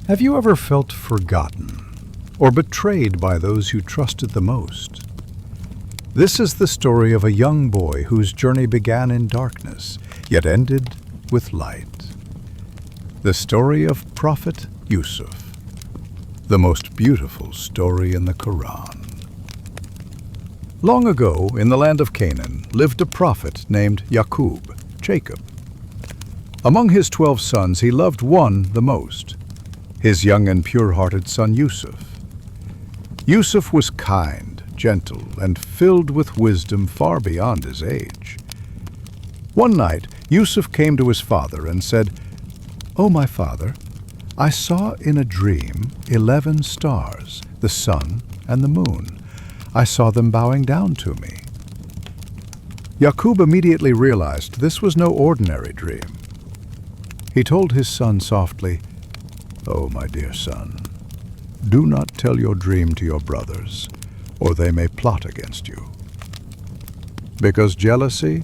Have you ever felt forgotten or betrayed by those you trusted the most? This is the story of a young boy whose journey began in darkness, yet ended with light. The story of Prophet Yusuf, the most beautiful story in the Qur'an. Long ago, in the land of Canaan, lived a prophet named Jacob. Among his 12 sons, he loved one the most, his young and pure-hearted son Yusuf. Yusuf was kind, gentle, and filled with wisdom far beyond his age. One night, Yusuf came to his father and said, "Oh, my father, I saw in a dream 11 stars, the sun and the moon. I saw them bowing down to me." Yaqub immediately realized this was no ordinary dream. He told his son softly, "Oh, my dear son, do not tell your dream to your brothers, or they may plot against you. Because jealousy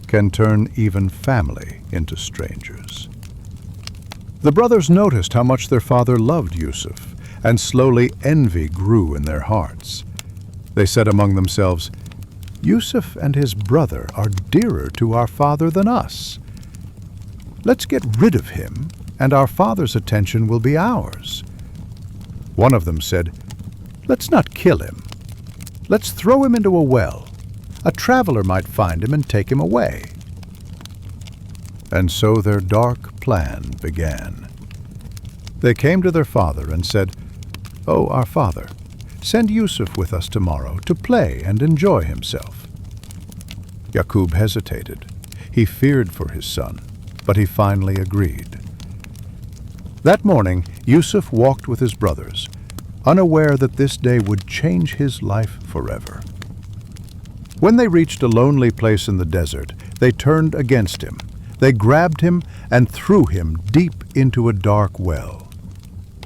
can turn even family into strangers." The brothers noticed how much their father loved Yusuf, and slowly envy grew in their hearts. They said among themselves, "Yusuf and his brother are dearer to our father than us. Let's get rid of him, and our father's attention will be ours." One of them said, "Let's not kill him. Let's throw him into a well. A traveler might find him and take him away." And so their dark plan began. They came to their father and said, "Oh, our father, send Yusuf with us tomorrow to play and enjoy himself." Yaqub hesitated. He feared for his son, but he finally agreed. That morning, Yusuf walked with his brothers, unaware that this day would change his life forever. When they reached a lonely place in the desert, they turned against him. They grabbed him and threw him deep into a dark well.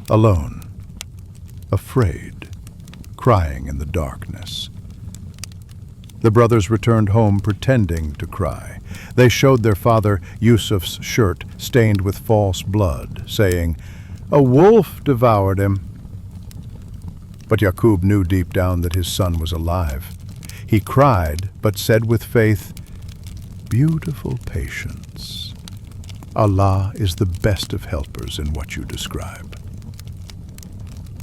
Alone, afraid, crying in the darkness. The brothers returned home pretending to cry. They showed their father Yusuf's shirt stained with false blood, saying, "A wolf devoured him." But Yaqub knew deep down that his son was alive. He cried, but said with faith, "Beautiful patience. Allah is the best of helpers in what you describe."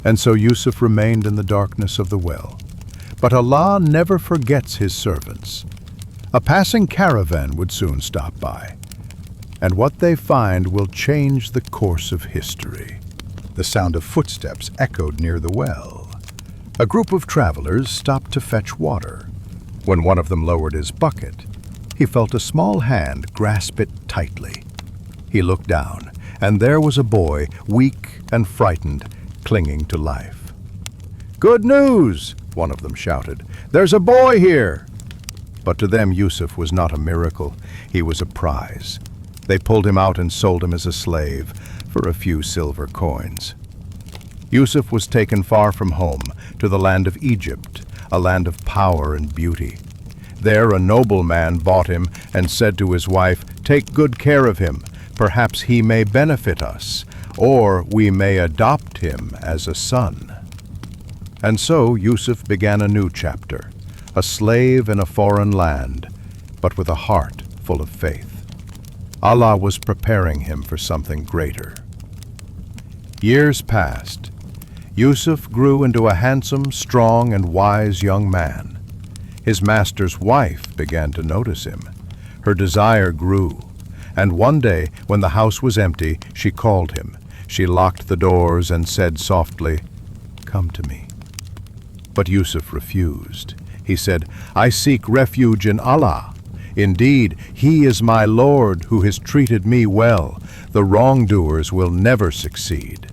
And so Yusuf remained in the darkness of the well. But Allah never forgets his servants. A passing caravan would soon stop by, and what they find will change the course of history. The sound of footsteps echoed near the well. A group of travelers stopped to fetch water. When one of them lowered his bucket, he felt a small hand grasp it tightly. He looked down, and there was a boy, weak and frightened, clinging to life. "Good news!" one of them shouted. "There's a boy here!" But to them Yusuf was not a miracle. He was a prize. They pulled him out and sold him as a slave for a few silver coins. Yusuf was taken far from home to the land of Egypt, a land of power and beauty. There a nobleman bought him and said to his wife, "Take good care of him. Perhaps he may benefit us, or we may adopt him as a son." And so Yusuf began a new chapter, a slave in a foreign land, but with a heart full of faith. Allah was preparing him for something greater. Years passed. Yusuf grew into a handsome, strong, and wise young man. His master's wife began to notice him. Her desire grew, and one day, when the house was empty, she called him. She locked the doors and said softly, "Come to me." But Yusuf refused. He said, "I seek refuge in Allah. Indeed, He is my Lord who has treated me well. The wrongdoers will never succeed."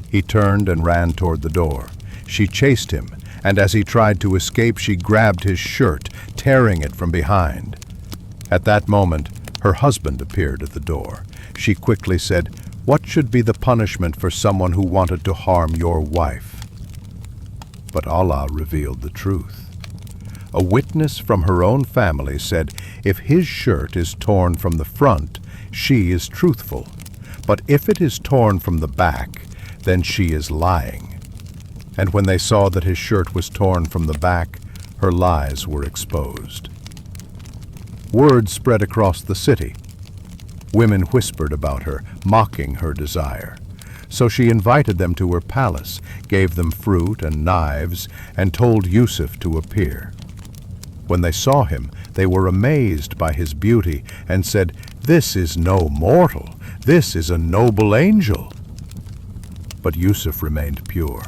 He turned and ran toward the door. She chased him, and as he tried to escape, she grabbed his shirt, tearing it from behind. At that moment, her husband appeared at the door. She quickly said, "What should be the punishment for someone who wanted to harm your wife?" But Allah revealed the truth. A witness from her own family said, "If his shirt is torn from the front, she is truthful. But if it is torn from the back, then she is lying." And when they saw that his shirt was torn from the back, her lies were exposed. Word spread across the city. Women whispered about her, mocking her desire. So she invited them to her palace, gave them fruit and knives, and told Yusuf to appear. When they saw him, they were amazed by his beauty and said, "This is no mortal, this is a noble angel." But Yusuf remained pure.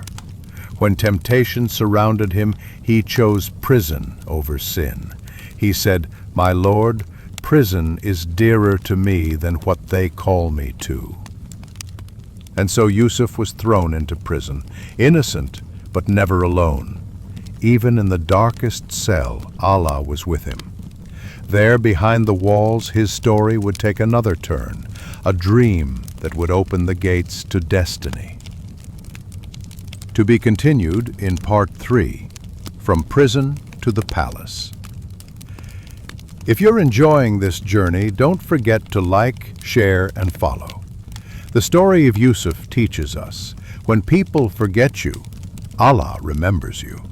When temptation surrounded him, he chose prison over sin. He said, "My Lord, prison is dearer to me than what they call me to." And so Yusuf was thrown into prison, innocent but never alone. Even in the darkest cell, Allah was with him. There, behind the walls, his story would take another turn, a dream that would open the gates to destiny. To be continued in Part 3, From Prison to the Palace. If you're enjoying this journey, don't forget to like, share, and follow. The story of Yusuf teaches us, when people forget you, Allah remembers you.